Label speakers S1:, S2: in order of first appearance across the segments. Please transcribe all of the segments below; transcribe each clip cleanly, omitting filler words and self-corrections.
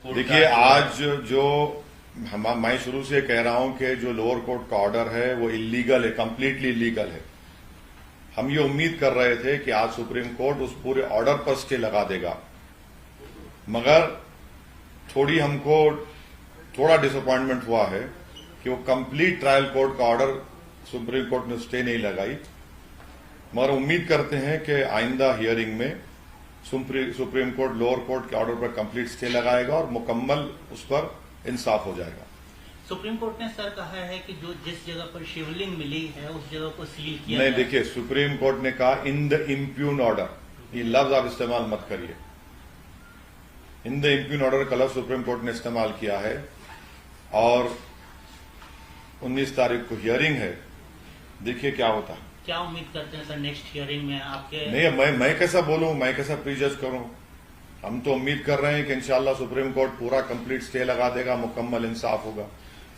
S1: देखिए, आज जो मैं शुरू से कह रहा हूं कि जो लोअर कोर्ट का ऑर्डर है वो इलीगल है, कंप्लीटली इलीगल है। हम ये उम्मीद कर रहे थे कि आज सुप्रीम कोर्ट उस पूरे ऑर्डर पर स्टे लगा देगा, मगर हमको थोड़ा डिसअपॉइंटमेंट हुआ है कि वो कंप्लीट ट्रायल कोर्ट का ऑर्डर सुप्रीम कोर्ट ने स्टे नहीं लगाई। मगर उम्मीद करते हैं कि आइंदा हियरिंग में सुप्रीम कोर्ट लोअर कोर्ट के ऑर्डर पर कंप्लीट स्टे लगाएगा और मुकम्मल उस पर इंसाफ हो जाएगा।
S2: सुप्रीम कोर्ट ने सर कहा है कि जो जिस जगह पर शिवलिंग मिली है उस जगह को सील किया
S1: नहीं, देखिए, सुप्रीम कोर्ट ने कहा इन द इम्प्यून ऑर्डर, ये लफ्ज आप इस्तेमाल मत करिए। इन द इम्प्यून ऑर्डर का लफ्ज सुप्रीम कोर्ट ने इस्तेमाल किया है और 19 तारीख को हियरिंग है, देखिए क्या होता है।
S2: क्या उम्मीद करते हैं सर नेक्स्ट हियरिंग में आपके?
S1: नहीं, मैं कैसा बोलूं, मैं कैसा प्रीजज करूं। हम तो उम्मीद कर रहे हैं कि इंशाल्लाह सुप्रीम कोर्ट पूरा कंप्लीट स्टे लगा देगा, मुकम्मल इंसाफ होगा,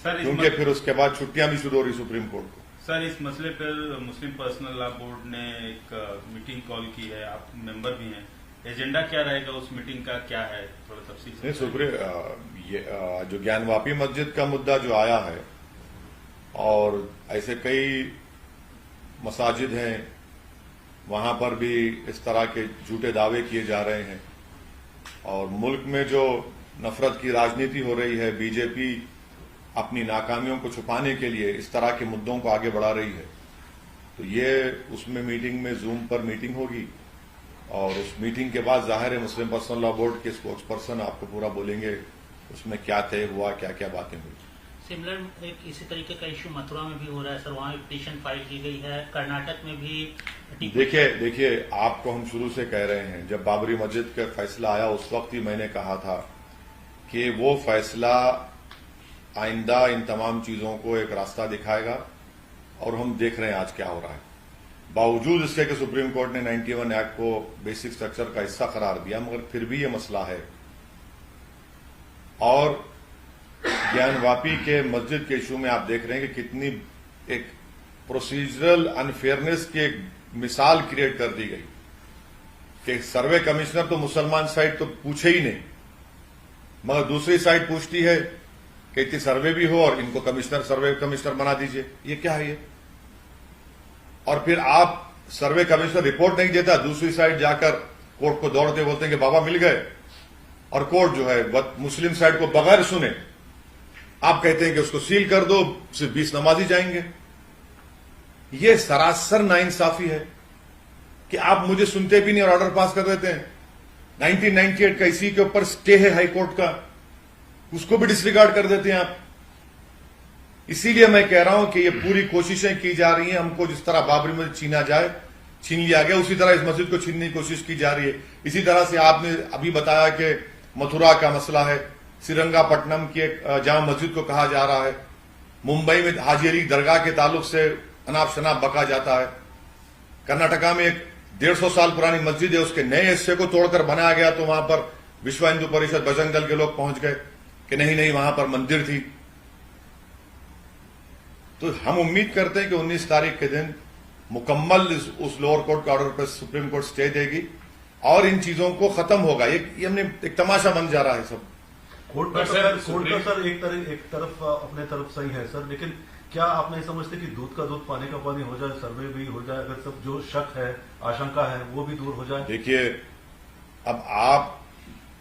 S1: क्योंकि फिर उसके बाद छुट्टियां भी शुरू हो रही सुप्रीम कोर्ट को।
S3: सर, इस मसले पर मुस्लिम पर्सनल लॉ बोर्ड ने एक मीटिंग कॉल की है, आप मेंबर भी हैं। एजेंडा क्या रहेगा उस मीटिंग का, क्या है, थोड़ा तफसील से?
S1: सुप्रीम जो ज्ञानवापी मस्जिद का मुद्दा जो आया है और ऐसे कई मसाजिद हैं, वहां पर भी इस तरह के झूठे दावे किए जा रहे हैं और मुल्क में जो नफरत की राजनीति हो रही है, बीजेपी अपनी नाकामियों को छुपाने के लिए इस तरह के मुद्दों को आगे बढ़ा रही है। तो ये उसमें मीटिंग में जूम पर मीटिंग होगी और उस मीटिंग के बाद जाहिर है मुस्लिम पर्सनल लॉ बोर्ड के स्पोक्स पर्सन आपको पूरा बोलेंगे उसमें क्या तय हुआ, क्या क्या बातें हुई।
S2: सिमिलर एक इसी तरीके का इश्यू मथुरा में भी हो रहा है सर, वहां भी पिटीशन फाइल की गई है, कर्नाटक में भी।
S1: देखिए, आपको हम शुरू से कह रहे हैं, जब बाबरी मस्जिद का फैसला आया उस वक्त ही मैंने कहा था कि वो फैसला आइंदा इन तमाम चीजों को एक रास्ता दिखाएगा और हम देख रहे हैं आज क्या हो रहा है। बावजूद इसके कि सुप्रीम कोर्ट ने 91 एक्ट को बेसिक स्ट्रक्चर का हिस्सा करार दिया, मगर फिर भी ये मसला है। और ज्ञानवापी के मस्जिद के इशू में आप देख रहे हैं कि कितनी एक प्रोसीजरल अनफेयरनेस की एक मिसाल क्रिएट कर दी गई कि सर्वे कमिश्नर तो मुसलमान साइड तो पूछे ही नहीं, मगर दूसरी साइड पूछती है कि इतनी सर्वे भी हो और इनको सर्वे कमिश्नर बना दीजिए। ये क्या है ये? और फिर आप सर्वे कमिश्नर रिपोर्ट नहीं देता, दूसरी साइड जाकर कोर्ट को दौड़ते बोलते हैं कि बाबा मिल गए, और कोर्ट जो है मुस्लिम साइड को बगैर सुने आप कहते हैं कि उसको सील कर दो, सिर्फ 20 नमाजी जाएंगे। यह सरासर नाइंसाफी है कि आप मुझे सुनते भी नहीं और ऑर्डर पास कर देते हैं। 1998 का इसी के ऊपर स्टे है हाई कोर्ट का, उसको भी डिसरिगार्ड कर देते हैं आप। इसीलिए मैं कह रहा हूं कि ये पूरी कोशिशें की जा रही हैं, हमको जिस तरह बाबरी मस्जिद छीन लिया गया, उसी तरह इस मस्जिद को छीनने की कोशिश की जा रही है। इसी तरह से आपने अभी बताया कि मथुरा का मसला है, श्रीरंगापट्टनम की एक जामा मस्जिद को कहा जा रहा है, मुंबई में हाजी अली दरगाह के ताल्लुक से अनाप शनाप बका जाता है, कर्नाटका में एक 150 साल पुरानी मस्जिद है, उसके नए हिस्से को तोड़कर बनाया गया तो वहां पर विश्व हिंदू परिषद बजरंग दल के लोग पहुंच गए कि नहीं वहां पर मंदिर थी। तो हम उम्मीद करते हैं कि 19 तारीख के दिन मुकम्मल उस लोअर कोर्ट के ऑर्डर पर सुप्रीम कोर्ट स्टे देगी और इन चीजों को खत्म होगा। ये हमने एक तमाशा बन जा रहा है सब।
S4: कोर्ट का सर एक तरफ अपने तरफ सही है सर, लेकिन क्या आप नहीं समझते कि दूध का दूध पानी का पानी हो जाए, सर्वे भी हो जाए, अगर सब जो शक है, आशंका है वो भी दूर हो जाए?
S1: देखिए, अब आप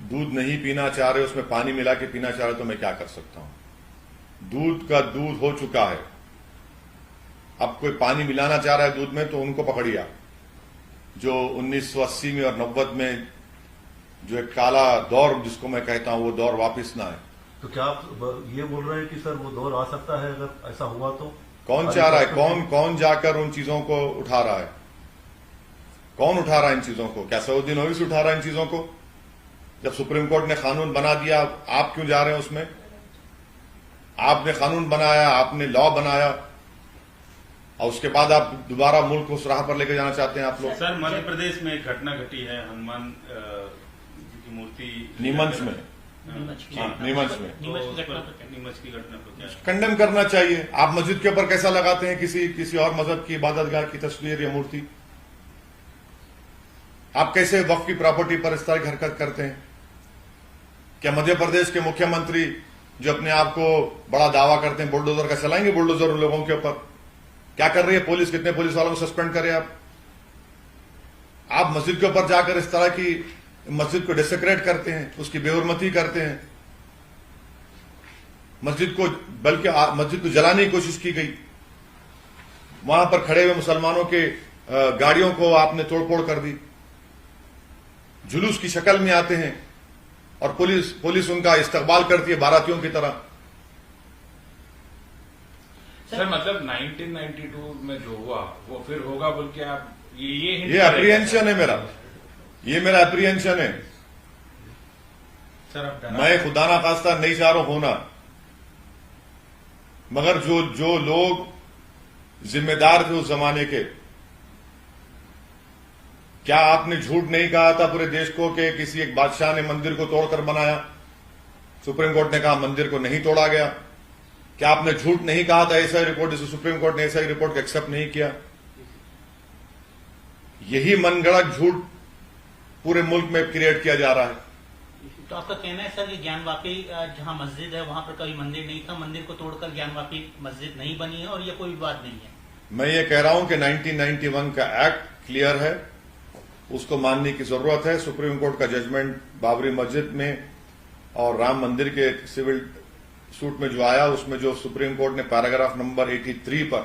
S1: दूध नहीं पीना चाह रहे, उसमें पानी मिला के पीना चाह रहे, तो मैं क्या कर सकता हूं? दूध का दूध हो चुका है, अब कोई पानी मिलाना चाह रहा है दूध में तो उनको पकड़िए। जो 1980 में और 90 में जो एक काला दौर जिसको मैं कहता हूं, वो दौर वापस ना आए।
S4: तो क्या आप ये बोल रहे हैं कि सर वो दौर आ सकता है अगर ऐसा हुआ तो?
S1: कौन चाह रहा है? कौन जाकर उन चीजों को उठा रहा है? कौन उठा रहा है इन चीजों को? क्या सऊदीन ओवैसी उठा रहा है इन चीजों को? जब सुप्रीम कोर्ट ने कानून बना दिया, आप क्यों जा रहे हैं उसमें? आपने कानून बनाया, आपने लॉ बनाया और उसके बाद आप दोबारा मुल्क को उस राह पर लेकर जाना चाहते हैं आप लोग।
S3: सर, मध्य प्रदेश में एक घटना घटी है, हनुमान की मूर्ति
S1: नीमच में,
S2: नीमच की
S3: घटना को क्या
S1: कंडेम करना चाहिए। आप मस्जिद के ऊपर कैसा लगाते हैं किसी और मजहब की इबादतगाह की तस्वीर या मूर्ति? आप कैसे वक्फ की प्रॉपर्टी पर इस तरह की हरकत करते हैं? क्या मध्य प्रदेश के मुख्यमंत्री जो अपने आप को बड़ा दावा करते हैं बुलडोजर का, चलाएंगे बुलडोजर उन लोगों के ऊपर? क्या कर रही है पुलिस? कितने पुलिस वालों को सस्पेंड करे आप मस्जिद के ऊपर जाकर इस तरह की मस्जिद को डिसेक्रेट करते हैं, उसकी बेहुरमती करते हैं। मस्जिद को जलाने की कोशिश की गई। वहां पर खड़े हुए मुसलमानों के गाड़ियों को आपने तोड़फोड़ कर दी। जुलूस की शक्ल में आते हैं और पुलिस उनका इस्तकबाल करती है बारातियों की तरह।
S5: सर मतलब 1992 में जो हुआ वो फिर होगा बोल के आप ये
S1: अप्रीहेंशन है मेरा, ये मेरा अप्रीहेंशन है।
S3: सर आप
S1: मैं खुदा ना खास्ता नहीं चाह रहा हूं होना, मगर जो लोग जिम्मेदार थे उस जमाने के, क्या आपने झूठ नहीं कहा था पूरे देश को कि किसी एक बादशाह ने मंदिर को तोड़कर बनाया? सुप्रीम कोर्ट ने कहा मंदिर को नहीं तोड़ा गया। क्या आपने झूठ नहीं कहा था एसआई रिपोर्ट, जिसे सुप्रीम कोर्ट ने एसआई रिपोर्ट को एक्सेप्ट नहीं किया? यही मनगढ़ंत झूठ पूरे मुल्क में क्रिएट किया जा रहा है।
S2: तो आपका कहना है सर कि ज्ञानवापी जहां मस्जिद है वहां पर कभी मंदिर नहीं था, मंदिर को तोड़कर ज्ञानवापी मस्जिद नहीं बनी है और ये कोई विवाद नहीं है?
S1: मैं ये कह रहा हूं कि 1991 का एक्ट क्लियर है, उसको मानने की जरूरत है। सुप्रीम कोर्ट का जजमेंट बाबरी मस्जिद में और राम मंदिर के सिविल सूट में जो आया, उसमें जो सुप्रीम कोर्ट ने पैराग्राफ नंबर 83 पर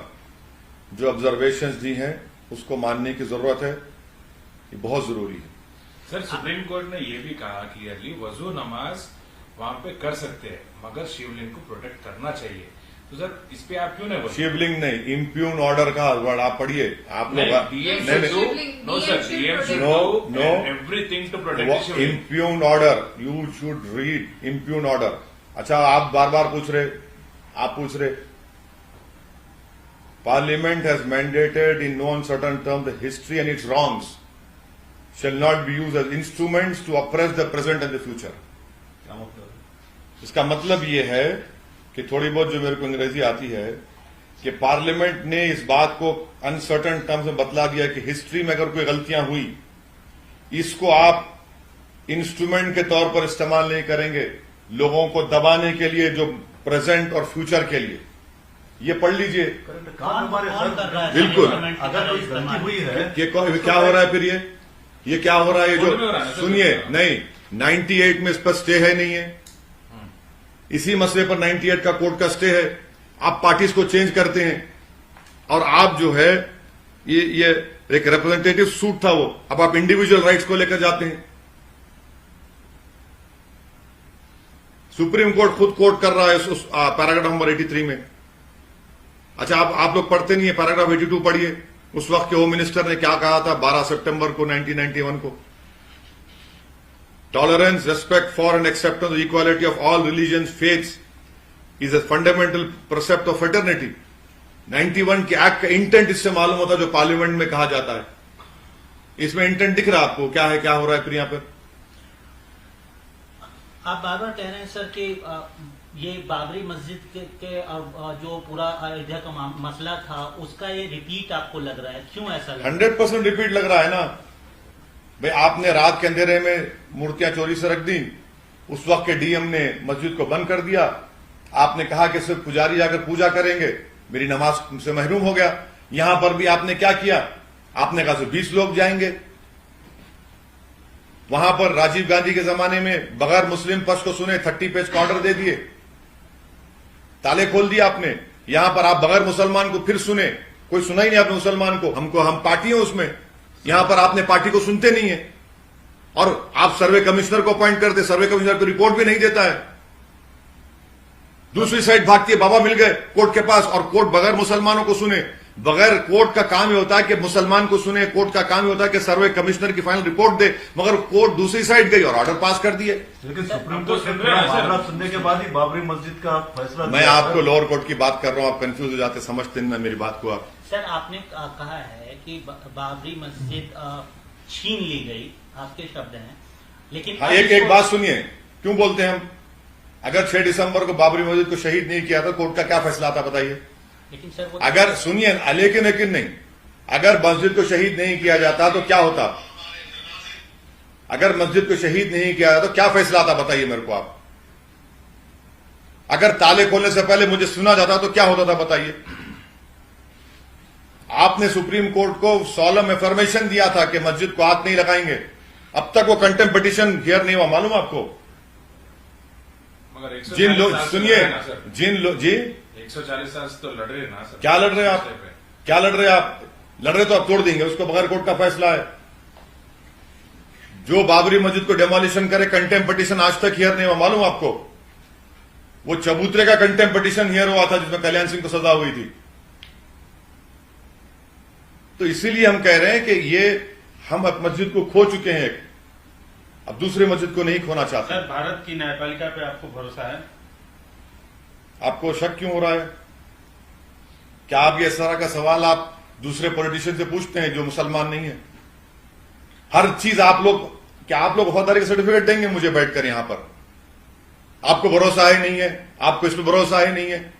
S1: जो ऑब्जर्वेशंस दी हैं उसको मानने की जरूरत है। ये बहुत जरूरी है।
S5: सर सुप्रीम कोर्ट ने ये भी कहा क्लियरली वजू नमाज वहां पे कर सकते हैं मगर शिवलिंग को प्रोटेक्ट करना चाहिए। तो सर इस पे आप क्यों नहीं बोलते?
S1: शिवलिंग नहीं, इम्प्यून ऑर्डर का वर्ड आप पढ़िए। आप लोग
S5: no sir, DM should do everything to protect Shivling.
S1: Impugned order, you should read impugned order. अच्छा, आप बार बार पूछ रहे parliament has mandated in no uncertain term the history and its wrongs shall not be used as instruments to oppress the present and the future।
S4: क्या मतलब?
S1: इसका मतलब ये है कि थोड़ी बहुत जो मेरे को अंग्रेजी आती है कि पार्लियामेंट ने इस बात को अनसर्टेन टर्म्स में बतला दिया कि हिस्ट्री में अगर कोई गलतियां हुई, इसको आप इंस्ट्रूमेंट के तौर पर इस्तेमाल नहीं करेंगे लोगों को दबाने के लिए, जो प्रेजेंट और फ्यूचर के लिए। ये पढ़ लीजिए।
S2: कौन कर रहा है?
S1: बिल्कुल।
S4: अगर कोई गलती हुई है,
S1: क्या हो रहा है फिर? ये क्या हो रहा है? ये जो सुनिए, नहीं 98 में इस पर स्टे है, नहीं है। इसी मसले पर 98 का कोर्ट का स्टे है। आप पार्टीज को चेंज करते हैं और आप जो है ये एक रिप्रेजेंटेटिव सूट था वो, अब आप इंडिविजुअल राइट्स को लेकर जाते हैं। सुप्रीम कोर्ट खुद कोर्ट कर रहा है उस पैराग्राफ नंबर 83 में। अच्छा, आप लोग पढ़ते नहीं है, पैराग्राफ 82 पढ़िए। उस वक्त के होम मिनिस्टर ने क्या कहा था 12 सितंबर को 1991 को? Tolerance, respect for and acceptance equality of all religion faiths is a fundamental precept of fraternity. 91 के एक्ट का इंटेंट इससे मालूम होता है जो पार्लियामेंट में कहा जाता है। इसमें इंटेंट दिख रहा है आपको? क्या है, क्या हो रहा है फिर यहां पर?
S2: आप बार बार कह रहे हैं सर कि ये बाबरी मस्जिद के जो पूरा अयोध्या का मसला था उसका ये रिपीट आपको लग रहा है, क्यों ऐसा लग रहा है?
S1: 100% रिपीट लग रहा है ना भाई। आपने रात के अंधेरे में मूर्तियां चोरी से रख दी, उस वक्त के डीएम ने मस्जिद को बंद कर दिया। आपने कहा कि सिर्फ पुजारी जाकर पूजा करेंगे, मेरी नमाज से महरूम हो गया। यहां पर भी आपने क्या किया? आपने कहा 20 लोग जाएंगे। वहां पर राजीव गांधी के जमाने में बगैर मुस्लिम पक्ष को सुने 30 पेज का ऑर्डर दे दिए, ताले खोल दिया आपने। यहां पर आप बगैर मुसलमान को फिर सुने, कोई सुना ही नहीं आपने मुसलमान को। हम पार्टी हैं उसमें, यहां पर आपने पार्टी को सुनते नहीं है। और आप सर्वे कमिश्नर को अपॉइंट करते, सर्वे कमिश्नर को रिपोर्ट भी नहीं देता है। दूसरी साइड भागती है, बाबा मिल गए कोर्ट के पास, और कोर्ट बगैर मुसलमानों को सुने। बगैर कोर्ट का काम ही होता है कि मुसलमान को सुने, कोर्ट का काम ही होता है कि सर्वे कमिश्नर की फाइनल रिपोर्ट दे, मगर कोर्ट दूसरी साइड गई और ऑर्डर पास कर दिए।
S4: लेकिन सुप्रीम कोर्ट से मामला सुनने के बाद ही बाबरी मस्जिद का फैसला।
S1: मैं आपको लोअर कोर्ट की बात कर रहा हूं, आप कंफ्यूज हो जाते, समझते नहीं मेरी बात को आप।
S2: सर आपने कहा है कि बाबरी मस्जिद छीन ली गई, आपके शब्द हैं, लेकिन
S1: हाँ, एक बात सुनिए, क्यों बोलते हैं हम? अगर 6 दिसंबर को बाबरी मस्जिद को शहीद नहीं किया तो कोर्ट का क्या फैसला आता बताइए?
S2: लेकिन सर
S1: अगर सुनिए, लेकिन नहीं, अगर मस्जिद को शहीद नहीं किया जाता तो क्या होता? अगर मस्जिद को शहीद नहीं किया तो क्या फैसला आता बताइए मेरे को आप। अगर ताले खोलने से पहले मुझे सुना जाता तो क्या होता था बताइए। आपने सुप्रीम कोर्ट को सॉलम एफर्मेशन दिया था कि मस्जिद को हाथ नहीं लगाएंगे, अब तक वो कंटेम्प्ट पिटीशन हियर नहीं हुआ, मालूम आपको।
S5: मगर
S1: जिन लोग सुनिए, जिन लोग जी
S5: 140 साल से तो लड़ रहे ना सर।
S1: क्या लड़ रहे हैं आप, क्या लड़ रहे हैं आप? लड़ रहे तो आप तोड़ देंगे उसको, बगैर कोर्ट का फैसला है। जो बाबरी मस्जिद को डेमोलिशन करे कंटेम्प्ट पिटीशन आज तक हियर नहीं हुआ, मालूम आपको। वो चबूतरे का कंटेम्प्ट पिटीशन हियर हुआ था जिसमें कल्याण सिंह को सजा हुई थी। तो इसीलिए हम कह रहे हैं कि ये हम अब मस्जिद को खो चुके हैं, अब दूसरे मस्जिद को नहीं खोना चाहते।
S3: सर, भारत की न्यायपालिका पे आपको भरोसा है?
S1: आपको शक क्यों हो रहा है? क्या आप ये इस तरह का सवाल आप दूसरे पॉलिटिशियन से पूछते हैं जो मुसलमान नहीं है? हर चीज आप लोग, क्या आप लोग वफादारी का सर्टिफिकेट देंगे मुझे बैठकर यहां पर? आपको भरोसा है नहीं है, आपको इस पर भरोसा है नहीं है।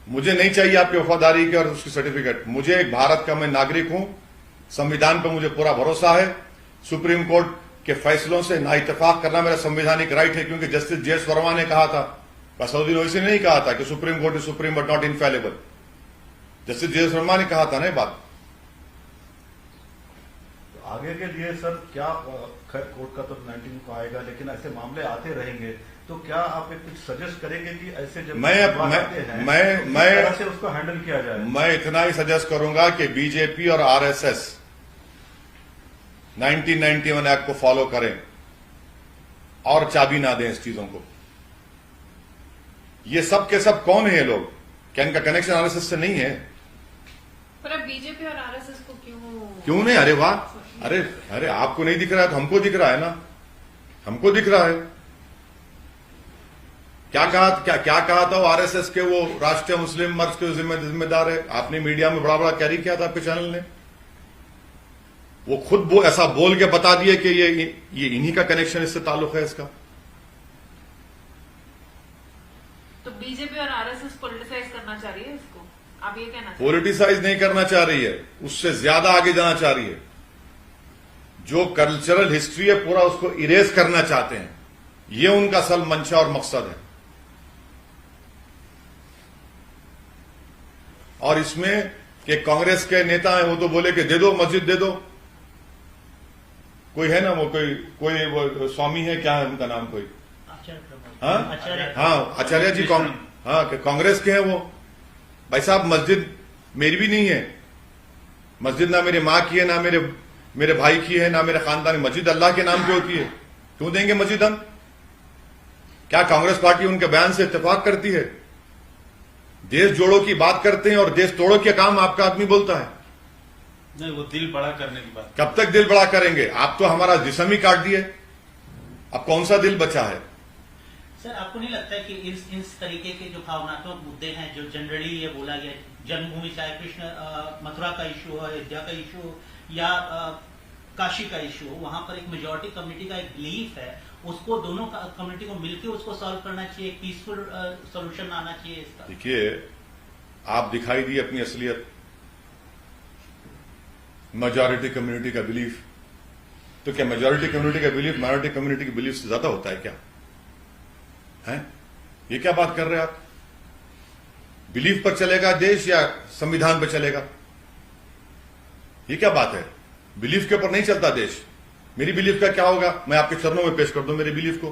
S1: मुझे नहीं चाहिए आपकी वफादारी के और उसकी सर्टिफिकेट। मुझे एक भारत का मैं नागरिक हूं, संविधान पर मुझे पूरा भरोसा है। सुप्रीम कोर्ट के फैसलों से ना इत्तेफाक करना मेरा संवैधानिक राइट है, क्योंकि जस्टिस जे.एस. वर्मा ने कहा था, असदुद्दीन ओवैसी ने नहीं कहा था कि supreme court is supreme but not infallible. Justice JS. Verma ने कहा था ना ये बात।
S4: आगे के लिए सर क्या, खैर कोर्ट का तो 19 को आएगा, लेकिन ऐसे मामले आते रहेंगे, तो क्या आप एक कुछ सजेस्ट करेंगे कि ऐसे जब
S1: मैं
S4: तरह से उसको हैंडल किया जाए?
S1: मैं इतना ही सजेस्ट करूंगा कि बीजेपी और आरएसएस 1991 एक्ट को फॉलो करें और चाबी ना दें इस चीजों को। ये सब के सब कौन है ये लोग? क्या इनका कनेक्शन आरएसएस से नहीं है?
S6: पर अब बीजेपी और आरएसएस को
S1: क्यों नहीं? अरे वाह, अरे आपको नहीं दिख रहा है तो हमको दिख रहा है ना, हमको दिख रहा है। क्या कहा था वो आरएसएस के वो राष्ट्रीय मुस्लिम मर्ज के जिम्मेदार है? आपने मीडिया में बड़ा कैरी किया था आपके चैनल ने। वो खुद ऐसा बोल के बता दिए कि ये इन्हीं का कनेक्शन इससे ताल्लुक है इसका।
S6: तो बीजेपी और आरएसएस पॉलिटिसाइज करना चाह रही है इसको, आप ये कहना?
S1: पॉलिटिसाइज नहीं करना चाह रही है, उससे ज्यादा आगे जाना चाह रही है। जो कल्चरल हिस्ट्री है पूरा उसको इरेज करना चाहते हैं, ये उनका असल मंशा और मकसद है। और इसमें कि कांग्रेस के नेता हैं वो तो बोले कि दे दो मस्जिद दे दो। कोई है ना वो कोई वो स्वामी है, क्या है उनका नाम, कोई आचार्य जी, कांग्रेस के हैं वो। भाई साहब मस्जिद मेरी भी नहीं है, मस्जिद ना मेरी माँ की है, ना मेरे भाई की है, ना मेरे खानदान। मस्जिद अल्लाह के नाम पे होती है, क्यों देंगे मस्जिद हम? क्या कांग्रेस पार्टी उनके बयान से इत्तेफाक करती है? देश जोड़ो की बात करते हैं और देश तोड़ो के काम आपका आदमी बोलता है।
S3: नहीं, वो दिल बड़ा करने की बात।
S1: कब तक दिल बड़ा करेंगे? आप तो हमारा जिस्म ही काट दिए, अब कौन सा दिल बचा है?
S2: सर, आपको नहीं लगता है कि इस तरीके के जो भावनात्मक मुद्दे हैं, जो जनरली ये बोला गया, जन्मभूमि चाहे कृष्ण मथुरा का इश्यू हो, अयोध्या का इश्यू हो या काशी का इश्यू हो, वहां पर एक मेजोरिटी कम्युनिटी का एक बिलीफ है, उसको दोनों कम्युनिटी को मिलकर उसको सॉल्व करना चाहिए, एक पीसफुल सोल्यूशन आना चाहिए इसका।
S1: देखिए, आप दिखाई दी अपनी असलियत, मेजॉरिटी कम्युनिटी का बिलीफ। तो क्या मेजॉरिटी कम्युनिटी का बिलीफ माइनॉरिटी कम्युनिटी के बिलीफ से ज्यादा होता है क्या? है ये क्या बात कर रहे हैं आप? बिलीफ पर चलेगा देश या संविधान पर चलेगा? ये क्या बात है? बिलीफ के ऊपर नहीं चलता देश। मेरी बिलीफ का क्या होगा? मैं आपके चरणों में पेश कर दूं मेरे बिलीफ को।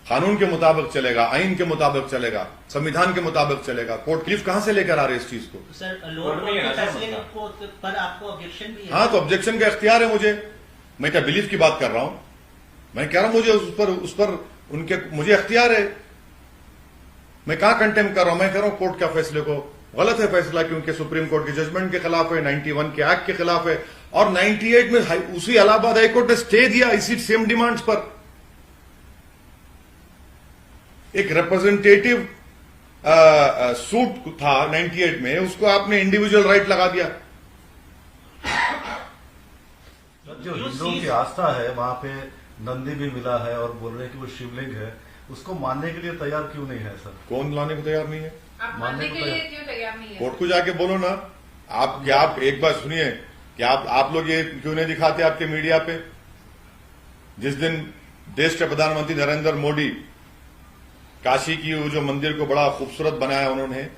S1: कानून के मुताबिक चलेगा, आइन के मुताबिक चलेगा, संविधान के मुताबिक चलेगा। कोर्ट बिलीफ कहां से लेकर आ रहे इस चीज को?
S2: सर, लोअर कोर्ट के फैसले पर आपको ऑब्जेक्शन भी है?
S1: हाँ, तो ऑब्जेक्शन का इख्तियार है मुझे। मैं क्या बिलीफ की बात कर रहा हूं? मैं कह रहा हूं मुझे उस पर उनके मुझे इख्तियार है। मैं कहां कंटेम्प्ट कर रहा हूं? मैं कह रहा हूं कोर्ट के फैसले को गलत है फैसला, क्योंकि सुप्रीम कोर्ट के जजमेंट के खिलाफ है, 91 के एक्ट के खिलाफ है, और 98 में उसी इलाहाबाद हाईकोर्ट ने स्टे दिया इसी सेम डिमांड्स पर। एक रिप्रेजेंटेटिव सूट था 98 में, उसको आपने इंडिविजुअल राइट लगा दिया।
S4: जो हिंदुओं की आस्था है वहां पे नंदी भी मिला है और बोल रहे हैं कि वो शिवलिंग है, उसको मानने के लिए तैयार क्यों नहीं है सर?
S1: कौन लाने को तैयार नहीं है?
S6: आप मानने के लिए क्यों तैयार नहीं है?
S1: कोर्ट को जाके बोलो ना। आप एक बात सुनिए कि आप लोग ये क्यों नहीं दिखाते आपके मीडिया पे? जिस दिन देश के प्रधानमंत्री नरेंद्र मोदी काशी की वो जो मंदिर को बड़ा खूबसूरत बनाया उन्होंने,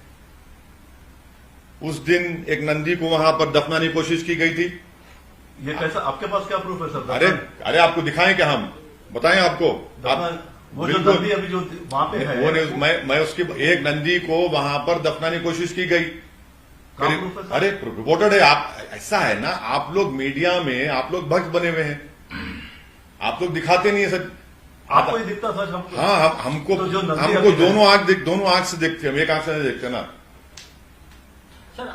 S1: उस दिन एक नंदी को वहां पर दफनाने की कोशिश की गई थी।
S4: ये कैसा, आपके पास क्या प्रूफ है सर?
S1: अरे आपको दिखाएं क्या, हम बताएं आपको?
S4: वो जो नंदी अभी जो वहां पे है,
S1: वो मैं उसकी एक नंदी को वहां पर दफनाने की कोशिश की गई। अरे रिपोर्टेड है। आप ऐसा है ना, आप लोग मीडिया में आप लोग भक्त बने हुए हैं, आप लोग दिखाते नहीं है सच।
S4: आपको ही दिखता सच हमको?
S1: हाँ, हमको
S4: तो जो नंदी
S1: हमको दोनों आंख से देखते हैं, हम एक आंख से नहीं देखते ना।
S2: सर